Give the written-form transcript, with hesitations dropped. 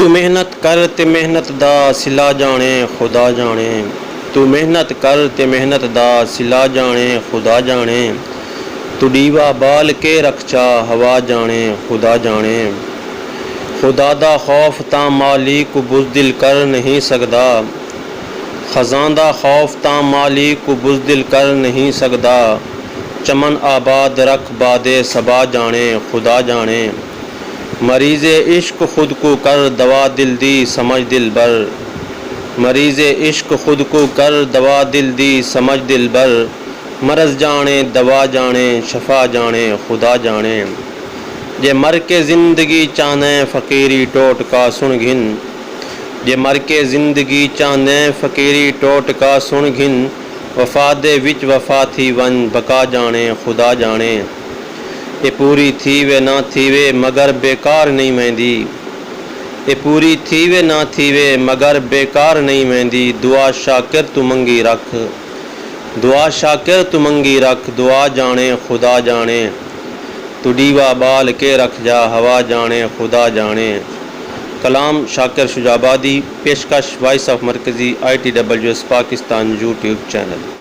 तू मेहनत कर ते मेहनत दा सिला जाने खुदा जाने। तू मेहनत कर ते मेहनत दा सिला जाने खुदा जाने। तू डीवा बाल के रखचा हवा जाने खुदा जाने। खुदा दा खौफ तां मालिक को बुज़दिल कर नहीं सकदा। खज़ां दा खौफ तां मालिक को बुज़दिल कर नहीं सकदा। चमन आबाद रख बादे सबा जाने खुदा जाने। मरीज़े इश्क खुद को कर दवा दिल दी समझ दिल बर। मरीज़े इश्क खुद को कर दवा दिल दी समझ दिल बर। मरज़ जाने दवा जाने शफा जाने खुदा जाने। जे मर के ज़िंदगी चाहने फ़कीरी टोट का सुन घिन। जे मर के ज़िंदगी चाहने फ़कीरी टोट का सुन घिन। वफ़ा दे विच वफ़ा थी वन बका जाने खुदा जाने। ये पूरी थी वे ना थी वे मगर बेकार नहीं मेहंदी। ये पूरी थी वे ना थी वे मगर बेकार नहीं मेहंदी। दुआ शाकिर तू मंगी रख। दुआ शाकिर तू मंगी रख दुआ जाने खुदा जाने। तू डीवा बाल के रख जा हवा जाने खुदा जाने। कलाम शाकिर शुजाबादी। पेशकश वॉइस ऑफ मरकज़ी ITWS पाकिस्तान यूट्यूब चैनल।